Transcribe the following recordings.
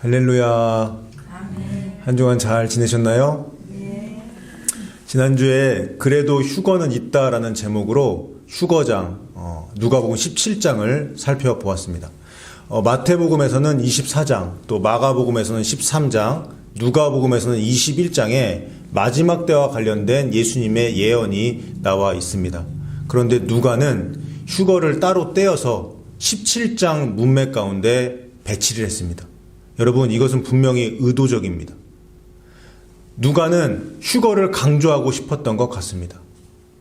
할렐루야. 아멘. 한 주간 잘 지내셨나요? 네. 지난주에 그래도 휴거는 있다라는 제목으로 휴거장 누가복음 17장을 살펴보았습니다. 마태복음에서는 24장, 또 마가복음에서는 13장, 누가복음에서는 21장에 마지막 때와 관련된 예수님의 예언이 나와 있습니다. 그런데 누가는 휴거를 따로 떼어서 17장 문맥 가운데 배치를 했습니다. 여러분, 이것은 분명히 의도적입니다. 누가는 휴거를 강조하고 싶었던 것 같습니다.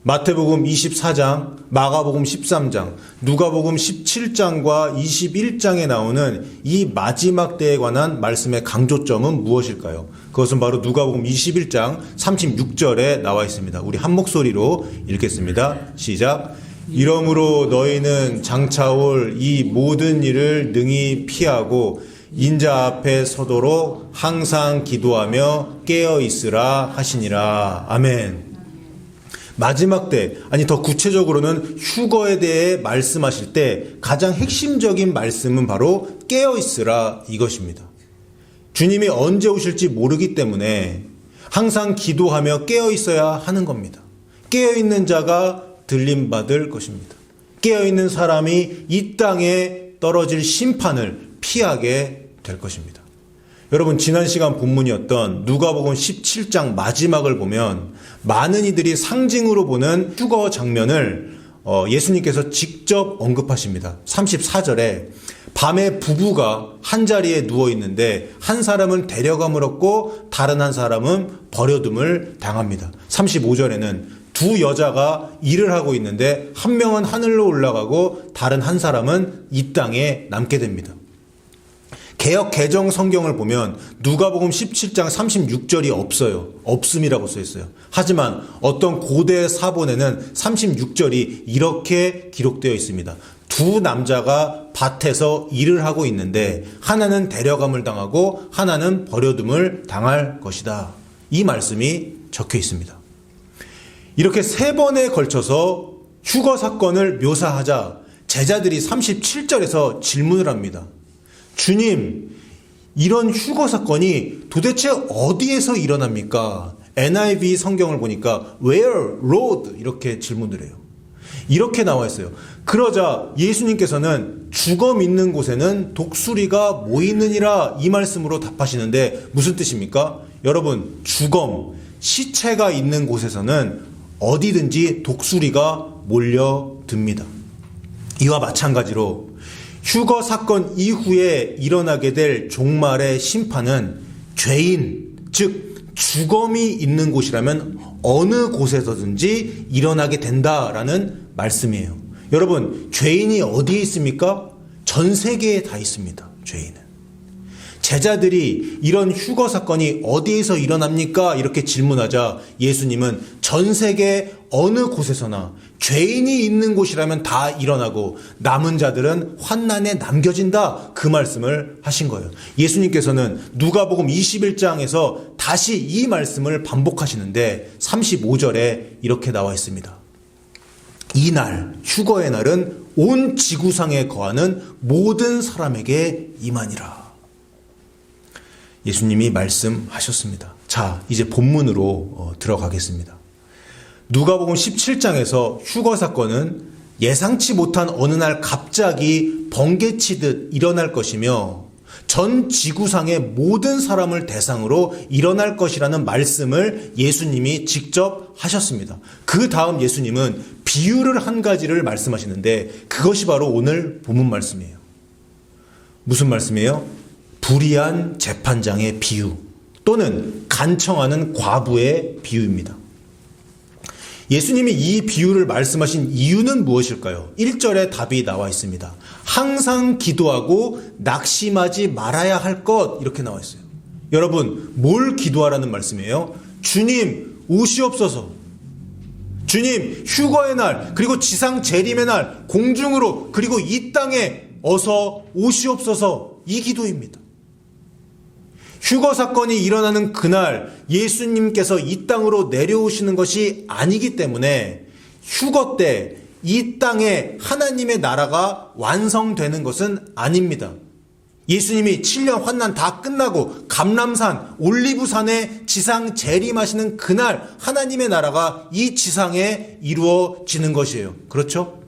마태복음 24장, 마가복음 13장, 누가복음 17장과 21장에 나오는 이 마지막 때에 관한 말씀의 강조점은 무엇일까요? 그것은 바로 누가복음 21장 36절에 나와 있습니다. 우리 한 목소리로 읽겠습니다. 시작. 이러므로 너희는 장차 올 이 모든 일을 능히 피하고 인자 앞에 서도록 항상 기도하며 깨어 있으라 하시니라. 아멘. 마지막 때, 아니 더 구체적으로는 휴거에 대해 말씀하실 때 가장 핵심적인 말씀은 바로 깨어 있으라 이것입니다. 주님이 언제 오실지 모르기 때문에 항상 기도하며 깨어 있어야 하는 겁니다. 깨어 있는 자가 들림 받을 것입니다. 깨어 있는 사람이 이 땅에 떨어질 심판을 피하게 될 것입니다. 여러분, 지난 시간 본문이었던 누가복음 17장 마지막을 보면 많은 이들이 상징으로 보는 휴거 장면을 예수님께서 직접 언급하십니다. 34절에 밤에 부부가 한자리에 누워 있는데 한 사람은 데려감을 얻고 다른 한 사람은 버려둠을 당합니다. 35절에는 두 여자가 일을 하고 있는데 한 명은 하늘로 올라가고 다른 한 사람은 이 땅에 남게 됩니다. 개역 개정 성경을 보면 누가복음 17장 36절이 없어요. 없음이라고 써 있어요. 하지만 어떤 고대 사본에는 36절이 이렇게 기록되어 있습니다. 두 남자가 밭에서 일을 하고 있는데 하나는 데려감을 당하고 하나는 버려둠을 당할 것이다. 이 말씀이 적혀 있습니다. 이렇게 세 번에 걸쳐서 휴거 사건을 묘사하자 제자들이 37절에서 질문을 합니다. 주님, 이런 휴거 사건이 도대체 어디에서 일어납니까? NIV 성경을 보니까 Where, Lord? 이렇게 질문을 해요. 이렇게 나와 있어요. 그러자 예수님께서는 죽어 있는 곳에는 독수리가 모이느니라 이 말씀으로 답하시는데 무슨 뜻입니까? 여러분, 죽음, 시체가 있는 곳에서는 어디든지 독수리가 몰려듭니다. 이와 마찬가지로 휴거 사건 이후에 일어나게 될 종말의 심판은 죄인, 즉 죽음이 있는 곳이라면 어느 곳에서든지 일어나게 된다라는 말씀이에요. 여러분, 죄인이 어디에 있습니까? 전 세계에 다 있습니다. 죄인은. 제자들이 이런 휴거 사건이 어디에서 일어납니까? 이렇게 질문하자 예수님은 전 세계 어느 곳에서나 죄인이 있는 곳이라면 다 일어나고 남은 자들은 환난에 남겨진다. 그 말씀을 하신 거예요. 예수님께서는 누가복음 21장에서 다시 이 말씀을 반복하시는데 35절에 이렇게 나와 있습니다. 이 날, 휴거의 날은 온 지구상에 거하는 모든 사람에게 임하니라. 예수님이 말씀하셨습니다. 자, 이제 본문으로 들어가겠습니다. 누가복음 17장에서 휴거 사건은 예상치 못한 어느 날 갑자기 번개치듯 일어날 것이며 전 지구상의 모든 사람을 대상으로 일어날 것이라는 말씀을 예수님이 직접 하셨습니다. 그 다음 예수님은 비유를 한 가지를 말씀하시는데 그것이 바로 오늘 본문 말씀이에요. 무슨 말씀이에요? 불의한 재판장의 비유 또는 간청하는 과부의 비유입니다. 예수님이 이 비유를 말씀하신 이유는 무엇일까요? 1절에 답이 나와 있습니다. 항상 기도하고 낙심하지 말아야 할 것 이렇게 나와 있어요. 여러분, 뭘 기도하라는 말씀이에요? 주님 오시옵소서. 주님 휴거의 날 그리고 지상 재림의 날 공중으로 그리고 이 땅에 어서 오시옵소서 이 기도입니다. 휴거 사건이 일어나는 그날 예수님께서 이 땅으로 내려오시는 것이 아니기 때문에 휴거 때 이 땅에 하나님의 나라가 완성되는 것은 아닙니다. 예수님이 7년 환난 다 끝나고 감람산, 올리브산에 지상 재림하시는 그날 하나님의 나라가 이 지상에 이루어지는 것이에요. 그렇죠?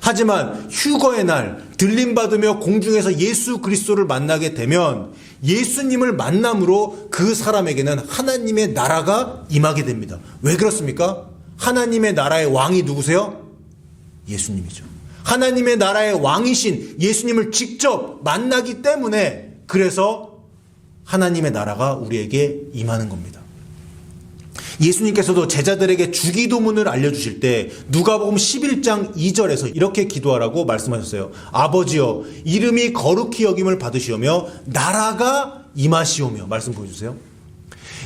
하지만 휴거의 날 들림받으며 공중에서 예수 그리스도를 만나게 되면 예수님을 만남으로 그 사람에게는 하나님의 나라가 임하게 됩니다. 왜 그렇습니까? 하나님의 나라의 왕이 누구세요? 예수님이죠. 하나님의 나라의 왕이신 예수님을 직접 만나기 때문에 그래서 하나님의 나라가 우리에게 임하는 겁니다. 예수님께서도 제자들에게 주기도문을 알려주실 때 누가복음 11장 2절에서 이렇게 기도하라고 말씀하셨어요. 아버지여 이름이 거룩히 여김을 받으시오며 나라가 임하시오며 말씀 보여주세요.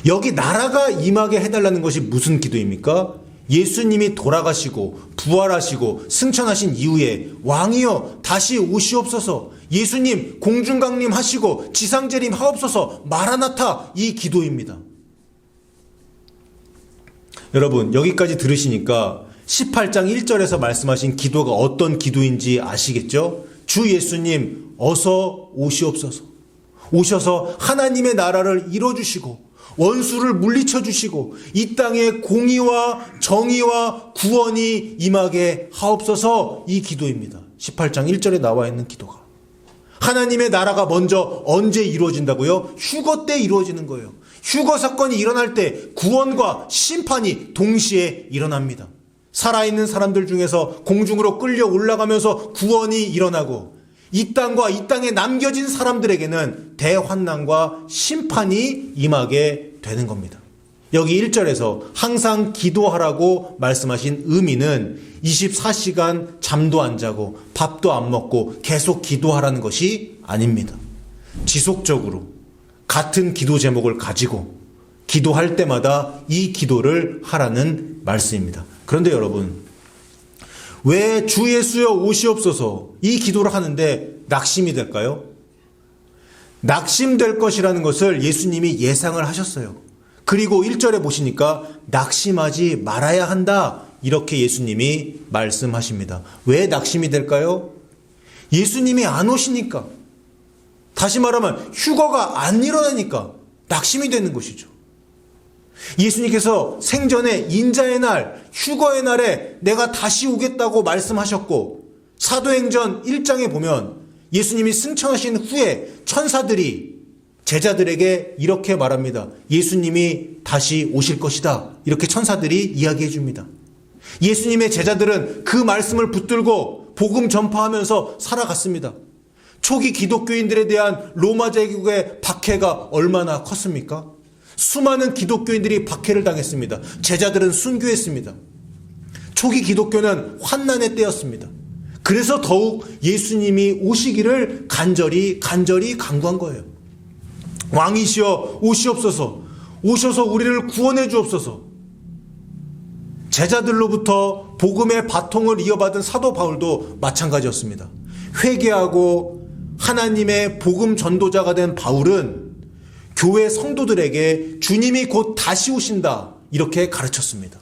여기 나라가 임하게 해달라는 것이 무슨 기도입니까? 예수님이 돌아가시고 부활하시고 승천하신 이후에 왕이여 다시 오시옵소서, 예수님 공중강림 하시고 지상재림 하옵소서, 마라나타, 이 기도입니다. 여러분 여기까지 들으시니까 18장 1절에서 말씀하신 기도가 어떤 기도인지 아시겠죠? 주 예수님 어서 오시옵소서, 오셔서 하나님의 나라를 이뤄주시고 원수를 물리쳐 주시고 이 땅에 공의와 정의와 구원이 임하게 하옵소서, 이 기도입니다. 18장 1절에 나와 있는 기도가. 하나님의 나라가 먼저 언제 이루어진다고요? 휴거 때 이루어지는 거예요. 휴거 사건이 일어날 때 구원과 심판이 동시에 일어납니다. 살아있는 사람들 중에서 공중으로 끌려 올라가면서 구원이 일어나고 이 땅과 이 땅에 남겨진 사람들에게는 대환난과 심판이 임하게 되는 겁니다. 여기 1절에서 항상 기도하라고 말씀하신 의미는 24시간 잠도 안 자고 밥도 안 먹고 계속 기도하라는 것이 아닙니다. 지속적으로 같은 기도 제목을 가지고 기도할 때마다 이 기도를 하라는 말씀입니다. 그런데 여러분, 왜 주 예수여 오시옵소서 이 기도를 하는데 낙심이 될까요? 낙심될 것이라는 것을 예수님이 예상을 하셨어요. 그리고 1절에 보시니까 낙심하지 말아야 한다, 이렇게 예수님이 말씀하십니다. 왜 낙심이 될까요? 예수님이 안 오시니까, 다시 말하면 휴거가 안 일어나니까 낙심이 되는 것이죠. 예수님께서 생전에 인자의 날, 휴거의 날에 내가 다시 오겠다고 말씀하셨고, 사도행전 1장에 보면 예수님이 승천하신 후에 천사들이 제자들에게 이렇게 말합니다. 예수님이 다시 오실 것이다, 이렇게 천사들이 이야기해 줍니다. 예수님의 제자들은 그 말씀을 붙들고 복음 전파하면서 살아갔습니다. 초기 기독교인들에 대한 로마 제국의 박해가 얼마나 컸습니까? 수많은 기독교인들이 박해를 당했습니다. 제자들은 순교했습니다. 초기 기독교는 환난의 때였습니다. 그래서 더욱 예수님이 오시기를 간절히 간구한 거예요. 왕이시여 오시옵소서, 오셔서 우리를 구원해 주옵소서. 제자들로부터 복음의 바통을 이어받은 사도 바울도 마찬가지였습니다. 회개하고 하나님의 복음 전도자가 된 바울은 교회 성도들에게 주님이 곧 다시 오신다, 이렇게 가르쳤습니다.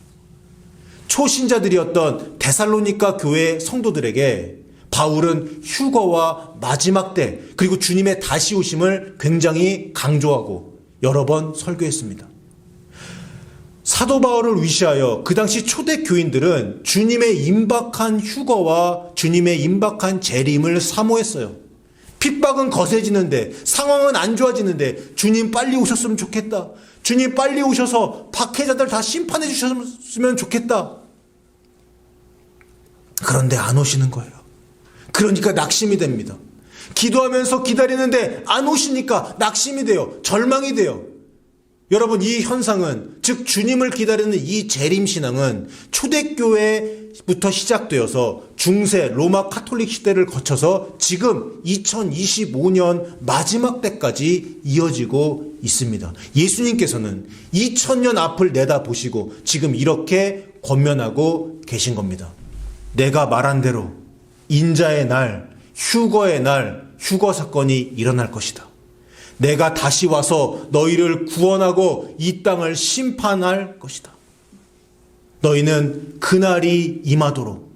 초신자들이었던 데살로니가 교회 성도들에게 바울은 휴거와 마지막 때 그리고 주님의 다시 오심을 굉장히 강조하고 여러 번 설교했습니다. 사도 바울을 위시하여 그 당시 초대 교인들은 주님의 임박한 휴거와 주님의 임박한 재림을 사모했어요. 핍박은 거세지는데, 상황은 안 좋아지는데 주님 빨리 오셨으면 좋겠다, 주님 빨리 오셔서 박해자들 다 심판해 주셨으면 좋겠다. 그런데 안 오시는 거예요. 그러니까 낙심이 됩니다. 기도하면서 기다리는데 안 오시니까 낙심이 돼요. 절망이 돼요. 여러분, 이 현상은, 즉 주님을 기다리는 이 재림신앙은 초대교회부터 시작되어서 중세 로마 카톨릭 시대를 거쳐서 지금 2025년 마지막 때까지 이어지고 있습니다. 예수님께서는 2000년 앞을 내다보시고 지금 이렇게 권면하고 계신 겁니다. 내가 말한 대로 인자의 날, 휴거의 날, 휴거 사건이 일어날 것이다. 내가 다시 와서 너희를 구원하고 이 땅을 심판할 것이다. 너희는 그날이 임하도록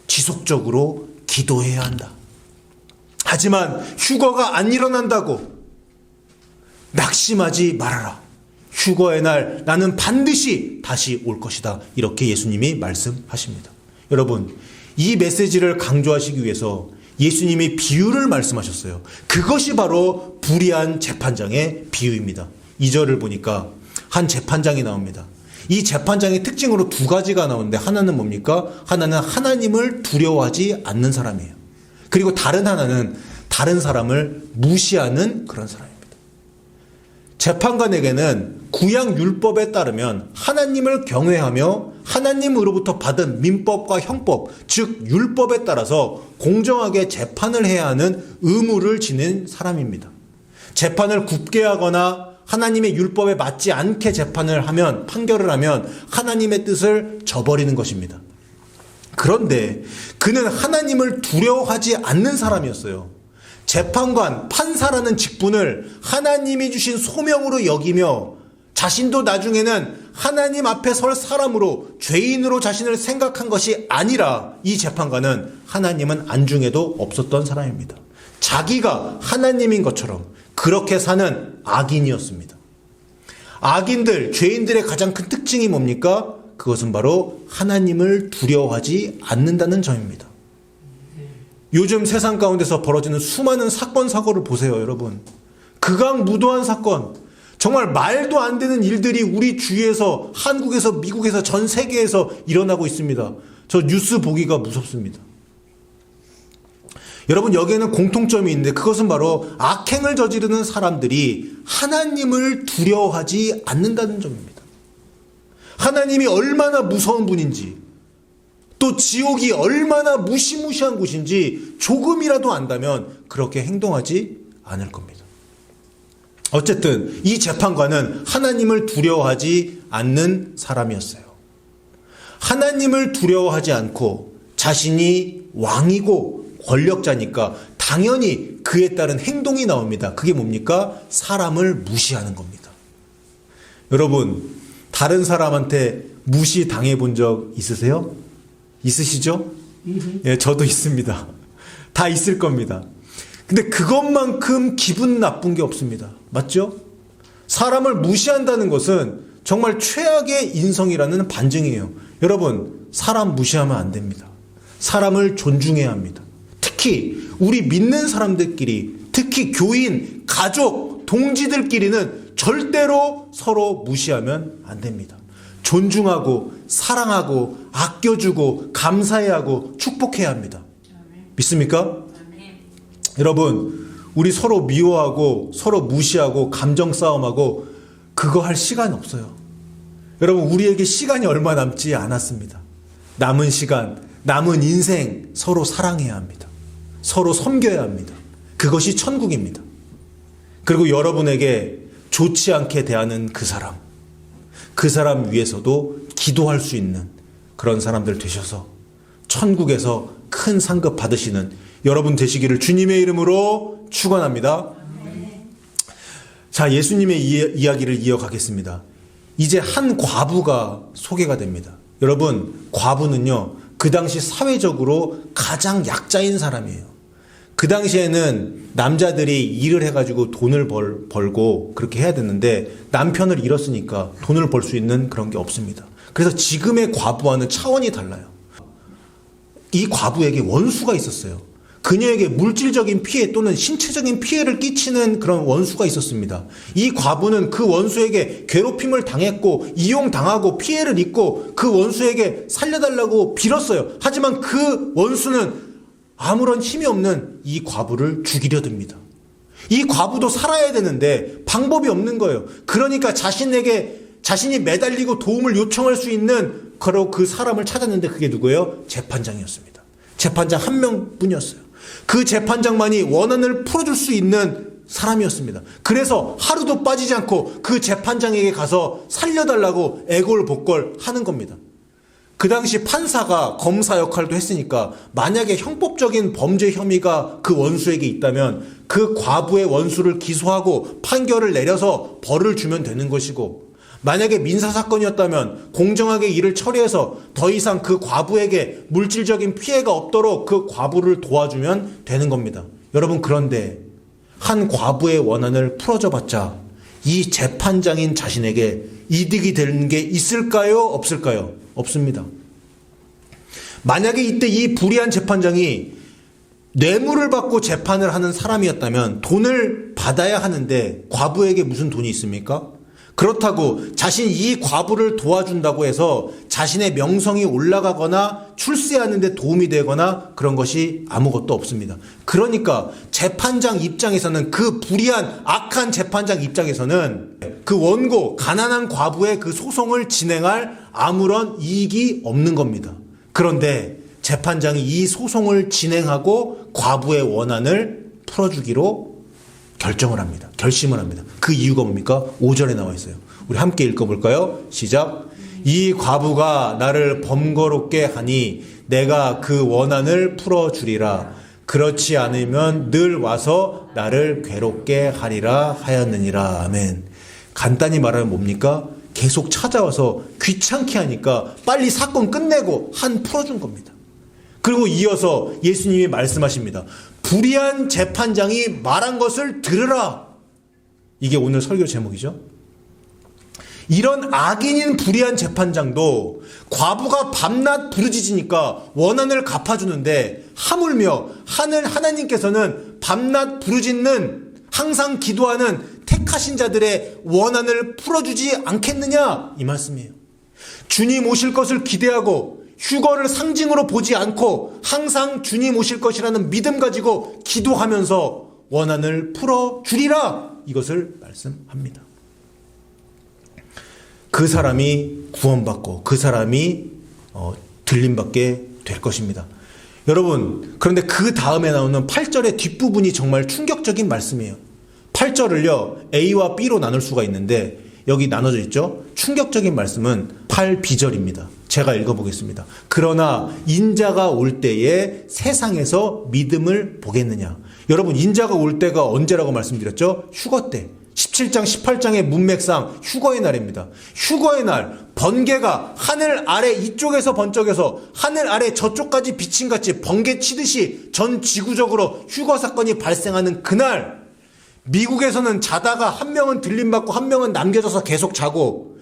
지속적으로 기도해야 한다. 하지만 휴거가 안 일어난다고 낙심하지 말아라. 휴거의 날 나는 반드시 다시 올 것이다. 이렇게 예수님이 말씀하십니다. 여러분, 이 메시지를 강조하시기 위해서 예수님이 비유를 말씀하셨어요. 그것이 바로 불의한 재판장의 비유입니다. 2절을 보니까 한 재판장이 나옵니다. 이 재판장의 특징으로 두 가지가 나오는데, 하나는 뭡니까? 하나는 하나님을 두려워하지 않는 사람이에요. 그리고 다른 하나는 다른 사람을 무시하는 그런 사람입니다. 재판관에게는 구약 율법에 따르면 하나님을 경외하며 하나님으로부터 받은 민법과 형법, 즉 율법에 따라서 공정하게 재판을 해야 하는 의무를 지닌 사람입니다. 재판을 굽게 하거나 하나님의 율법에 맞지 않게 재판을 하면, 판결을 하면 하나님의 뜻을 저버리는 것입니다. 그런데 그는 하나님을 두려워하지 않는 사람이었어요. 재판관, 판사라는 직분을 하나님이 주신 소명으로 여기며 자신도 나중에는 하나님 앞에 설 사람으로, 죄인으로 자신을 생각한 것이 아니라, 이 재판관은 하나님은 안중에도 없었던 사람입니다. 자기가 하나님인 것처럼 그렇게 사는 악인이었습니다. 악인들, 죄인들의 가장 큰 특징이 뭡니까? 그것은 바로 하나님을 두려워하지 않는다는 점입니다. 요즘 세상 가운데서 벌어지는 수많은 사건, 사고를 보세요, 여러분. 극악무도한 사건, 정말 말도 안 되는 일들이 우리 주위에서, 한국에서, 미국에서, 전 세계에서 일어나고 있습니다. 저 뉴스 보기가 무섭습니다. 여러분, 여기에는 공통점이 있는데, 그것은 바로 악행을 저지르는 사람들이 하나님을 두려워하지 않는다는 점입니다. 하나님이 얼마나 무서운 분인지, 또 지옥이 얼마나 무시무시한 곳인지 조금이라도 안다면 그렇게 행동하지 않을 겁니다. 어쨌든 이 재판관은 하나님을 두려워하지 않는 사람이었어요. 하나님을 두려워하지 않고 자신이 왕이고 권력자니까 당연히 그에 따른 행동이 나옵니다. 그게 뭡니까? 사람을 무시하는 겁니다. 여러분, 다른 사람한테 무시당해 본 적 있으세요? 있으시죠? 예, 저도 있습니다. 다 있을 겁니다. 근데 그것만큼 기분 나쁜 게 없습니다. 맞죠? 사람을 무시한다는 것은 정말 최악의 인성이라는 반증이에요. 여러분, 사람 무시하면 안 됩니다. 사람을 존중해야 합니다. 특히 우리 믿는 사람들끼리, 특히 교인, 가족, 동지들끼리는 절대로 서로 무시하면 안 됩니다. 존중하고 사랑하고 아껴주고 감사해야 하고 축복해야 합니다. 믿습니까? 여러분, 우리 서로 미워하고 서로 무시하고 감정 싸움하고 그거 할 시간 없어요. 여러분, 우리에게 시간이 얼마 남지 않았습니다. 남은 시간, 남은 인생 서로 사랑해야 합니다. 서로 섬겨야 합니다. 그것이 천국입니다. 그리고 여러분에게 좋지 않게 대하는 그 사람 위해서도 기도할 수 있는 그런 사람들 되셔서 천국에서 큰 상급 받으시는 여러분 되시기를 주님의 이름으로 축원합니다. 자, 예수님의 이야기를 이어가겠습니다. 이제 한 과부가 소개가 됩니다. 여러분, 과부는요, 그 당시 사회적으로 가장 약자인 사람이에요. 그 당시에는 남자들이 일을 해가지고 돈을 벌고 그렇게 해야 되는데 남편을 잃었으니까 돈을 벌 수 있는 그런 게 없습니다. 그래서 지금의 과부와는 차원이 달라요. 이 과부에게 원수가 있었어요. 그녀에게 물질적인 피해 또는 신체적인 피해를 끼치는 그런 원수가 있었습니다. 이 과부는 그 원수에게 괴롭힘을 당했고 이용당하고 피해를 입고 그 원수에게 살려달라고 빌었어요. 하지만 그 원수는 아무런 힘이 없는 이 과부를 죽이려 듭니다. 이 과부도 살아야 되는데 방법이 없는 거예요. 그러니까 자신이 매달리고 도움을 요청할 수 있는 바로 그 사람을 찾았는데 그게 누구예요? 재판장이었습니다. 재판장 한 명뿐이었어요. 그 재판장만이 원한을 풀어줄 수 있는 사람이었습니다. 그래서 하루도 빠지지 않고 그 재판장에게 가서 살려달라고 애골복골 하는 겁니다. 그 당시 판사가 검사 역할도 했으니까 만약에 형법적인 범죄 혐의가 그 원수에게 있다면 그 과부의 원수를 기소하고 판결을 내려서 벌을 주면 되는 것이고, 만약에 민사사건이었다면 공정하게 일을 처리해서 더 이상 그 과부에게 물질적인 피해가 없도록 그 과부를 도와주면 되는 겁니다. 여러분, 그런데 한 과부의 원한을 풀어줘 봤자 이 재판장인 자신에게 이득이 되는 게 있을까요? 없을까요? 없습니다. 만약에 이때 이 불의한 재판장이 뇌물을 받고 재판을 하는 사람이었다면 돈을 받아야 하는데 과부에게 무슨 돈이 있습니까? 그렇다고 자신이 이 과부를 도와준다고 해서 자신의 명성이 올라가거나 출세하는 데 도움이 되거나 그런 것이 아무것도 없습니다. 그러니까 재판장 입장에서는, 그 불의한 악한 재판장 입장에서는 그 원고, 가난한 과부의 그 소송을 진행할 아무런 이익이 없는 겁니다. 그런데 재판장이 이 소송을 진행하고 과부의 원한을 풀어주기로 결정을 합니다. 결심을 합니다. 그 이유가 뭡니까? 5절에 나와 있어요. 우리 함께 읽어볼까요? 시작. 이 과부가 나를 번거롭게 하니 내가 그 원한을 풀어주리라. 그렇지 않으면 늘 와서 나를 괴롭게 하리라 하였느니라. 아멘. 간단히 말하면 뭡니까? 계속 찾아와서 귀찮게 하니까 빨리 사건 끝내고 풀어준 겁니다. 그리고 이어서 예수님이 말씀하십니다. 불의한 재판장이 말한 것을 들으라. 이게 오늘 설교 제목이죠. 이런 악인인 불의한 재판장도 과부가 밤낮 부르짖으니까 원한을 갚아주는데, 하물며 하나님께서는 밤낮 부르짖는, 항상 기도하는 택하신 자들의 원한을 풀어주지 않겠느냐, 이 말씀이에요. 주님 오실 것을 기대하고 휴거를 상징으로 보지 않고 항상 주님 오실 것이라는 믿음 가지고 기도하면서 원한을 풀어주리라, 이것을 말씀합니다. 그 사람이 구원받고 그 사람이 들림받게 될 것입니다. 여러분, 그런데 그 다음에 나오는 8절의 뒷부분이 정말 충격적인 말씀이에요. 8절을요 A와 B로 나눌 수가 있는데 여기 나눠져 있죠. 충격적인 말씀은 8B절입니다. 제가 읽어보겠습니다. 그러나 인자가 올 때에 세상에서 믿음을 보겠느냐. 여러분, 인자가 올 때가 언제라고 말씀드렸죠? 휴거 때. 17장 18장의 문맥상 휴거의 날입니다. 휴거의 날, 번개가 하늘 아래 이쪽에서 번쩍여서 하늘 아래 저쪽까지 비침같이 번개 치듯이 전 지구적으로 휴거 사건이 발생하는 그날, 미국에서는 자다가 한 명은 들림받고 한 명은 남겨져서 계속 자고,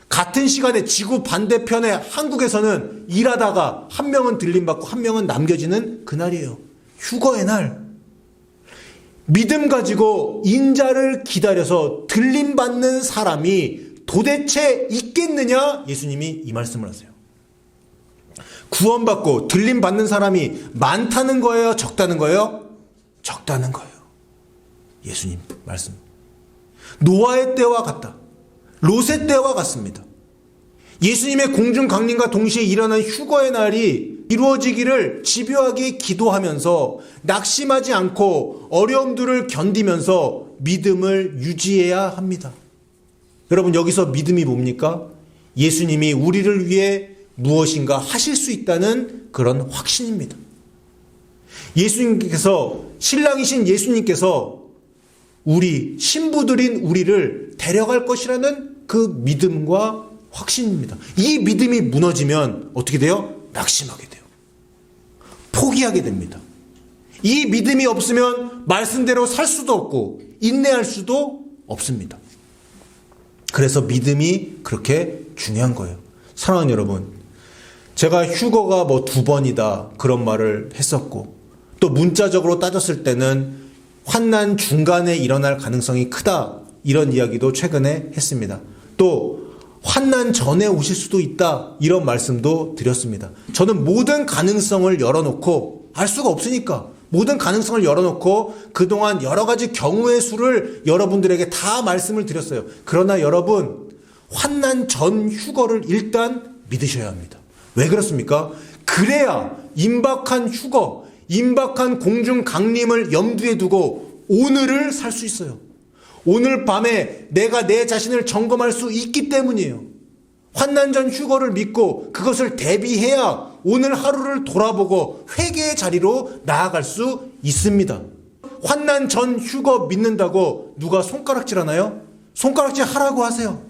같은 시간에 지구 반대편에 한국에서는 일하다가 한 명은 들림받고 한 명은 남겨지는 그날이에요. 휴거의 날. 믿음 가지고 인자를 기다려서 들림받는 사람이 도대체 있겠느냐? 예수님이 이 말씀을 하세요. 구원받고 들림받는 사람이 많다는 거예요? 적다는 거예요? 적다는 거예요. 예수님 말씀. 노아의 때와 같다. 롯의 때와 같습니다. 예수님의 공중 강림과 동시에 일어난 휴거의 날이 이루어지기를 집요하게 기도하면서 낙심하지 않고 어려움들을 견디면서 믿음을 유지해야 합니다. 여러분, 여기서 믿음이 뭡니까? 예수님이 우리를 위해 무엇인가 하실 수 있다는 그런 확신입니다. 예수님께서, 신랑이신 예수님께서 우리 신부들인 우리를 데려갈 것이라는 그 믿음과 확신입니다. 이 믿음이 무너지면 어떻게 돼요? 낙심하게 돼요. 포기하게 됩니다. 이 믿음이 없으면 말씀대로 살 수도 없고 인내할 수도 없습니다. 그래서 믿음이 그렇게 중요한 거예요. 사랑하는 여러분, 제가 휴거가 2번이다 그런 말을 했었고, 또 문자적으로 따졌을 때는 환난 중간에 일어날 가능성이 크다 이런 이야기도 최근에 했습니다. 또 환난 전에 오실 수도 있다 이런 말씀도 드렸습니다. 저는 모든 가능성을 열어놓고, 알 수가 없으니까 모든 가능성을 열어놓고 그동안 여러 가지 경우의 수를 여러분들에게 다 말씀을 드렸어요. 그러나 여러분, 환난 전 휴거를 일단 믿으셔야 합니다. 왜 그렇습니까? 그래야 임박한 휴거, 임박한 공중 강림을 염두에 두고 오늘을 살 수 있어요. 오늘 밤에 내가 내 자신을 점검할 수 있기 때문이에요. 환난 전 휴거를 믿고 그것을 대비해야 오늘 하루를 돌아보고 회개의 자리로 나아갈 수 있습니다. 환난 전 휴거 믿는다고 누가 손가락질 하나요? 손가락질 하라고 하세요.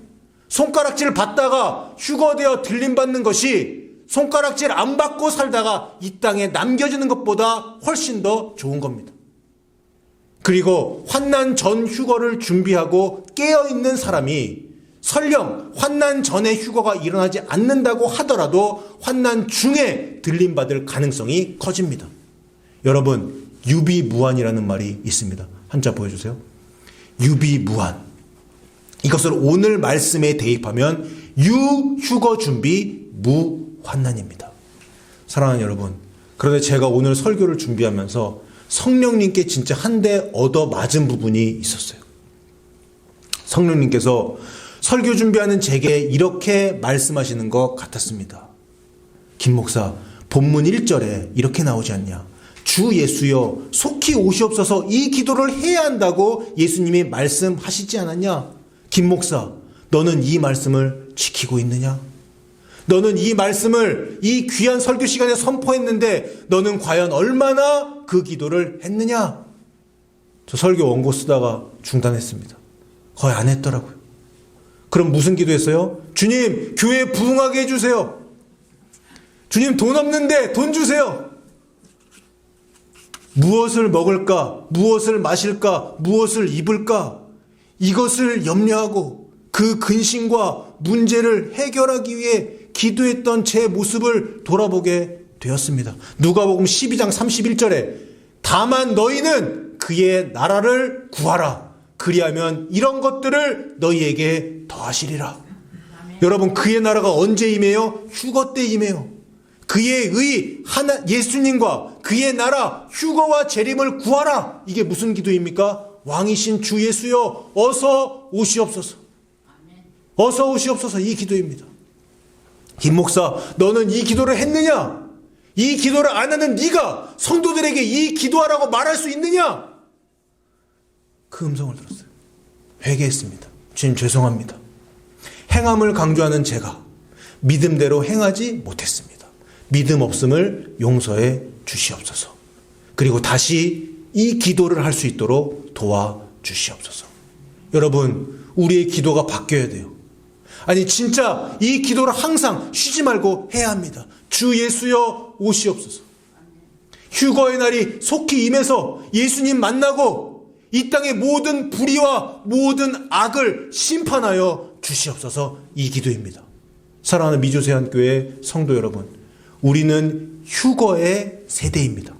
손가락질 받다가 휴거되어 들림받는 것이 손가락질 안 받고 살다가 이 땅에 남겨지는 것보다 훨씬 더 좋은 겁니다. 그리고 환난 전 휴거를 준비하고 깨어있는 사람이 설령 환난 전에 휴거가 일어나지 않는다고 하더라도 환난 중에 들림받을 가능성이 커집니다. 여러분, 유비무환이라는 말이 있습니다. 한자 보여주세요. 유비무환. 이것을 오늘 말씀에 대입하면 유휴거 준비 무환난입니다. 사랑하는 여러분, 그런데 제가 오늘 설교를 준비하면서 성령님께 진짜 한 대 얻어 맞은 부분이 있었어요. 성령님께서 설교 준비하는 제게 이렇게 말씀하시는 것 같았습니다. 김 목사, 본문 1절에 이렇게 나오지 않냐? 주 예수여 속히 오시옵소서, 이 기도를 해야 한다고 예수님이 말씀하시지 않았냐? 김 목사, 너는 이 말씀을 지키고 있느냐? 너는 이 말씀을 이 귀한 설교 시간에 선포했는데 너는 과연 얼마나 그 기도를 했느냐? 저 설교 원고 쓰다가 중단했습니다. 거의 안 했더라고요. 그럼 무슨 기도했어요? 주님, 교회 부흥하게 해주세요. 주님, 돈 없는데 돈 주세요. 무엇을 먹을까? 무엇을 마실까? 무엇을 입을까? 이것을 염려하고 그 근심과 문제를 해결하기 위해 기도했던 제 모습을 돌아보게 되었습니다. 누가복음 12장 31절에 다만 너희는 그의 나라를 구하라. 그리하면 이런 것들을 너희에게 더하시리라. 여러분, 그의 나라가 언제 임해요? 휴거 때 임해요. 그의 의 하나 예수님과 그의 나라 휴거와 재림을 구하라. 이게 무슨 기도입니까? 왕이신 주 예수여 어서 오시옵소서. 어서 오시옵소서, 이 기도입니다. 김 목사, 너는 이 기도를 했느냐? 이 기도를 안 하는 네가 성도들에게 이 기도하라고 말할 수 있느냐? 그 음성을 들었어요. 회개했습니다. 주님, 죄송합니다. 행함을 강조하는 제가 믿음대로 행하지 못했습니다. 믿음 없음을 용서해 주시옵소서. 그리고 다시 이 기도를 할 수 있도록 도와주시옵소서. 여러분, 우리의 기도가 바뀌어야 돼요. 아니, 진짜 이 기도를 항상 쉬지 말고 해야 합니다. 주 예수여 오시옵소서. 휴거의 날이 속히 임해서 예수님 만나고 이 땅의 모든 불의와 모든 악을 심판하여 주시옵소서, 이 기도입니다. 사랑하는 미주세안교회 성도 여러분, 우리는 휴거의 세대입니다.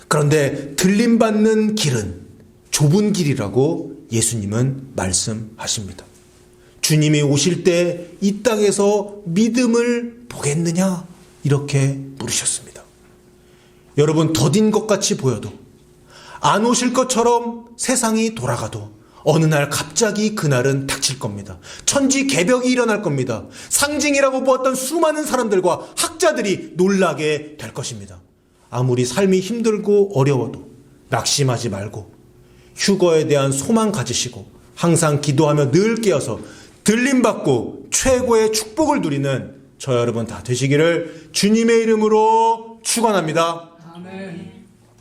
그런데 들림받는 길은 좁은 길이라고 예수님은 말씀하십니다. 주님이 오실 때 이 땅에서 믿음을 보겠느냐? 이렇게 물으셨습니다. 여러분, 더딘 것 같이 보여도, 안 오실 것처럼 세상이 돌아가도 어느 날 갑자기 그날은 닥칠 겁니다. 천지개벽이 일어날 겁니다. 상징이라고 보았던 수많은 사람들과 학자들이 놀라게 될 것입니다. 아무리 삶이 힘들고 어려워도 낙심하지 말고 휴거에 대한 소망 가지시고 항상 기도하며 늘 깨어서 들림받고 최고의 축복을 누리는 저 여러분 다 되시기를 주님의 이름으로 축원합니다. 아멘.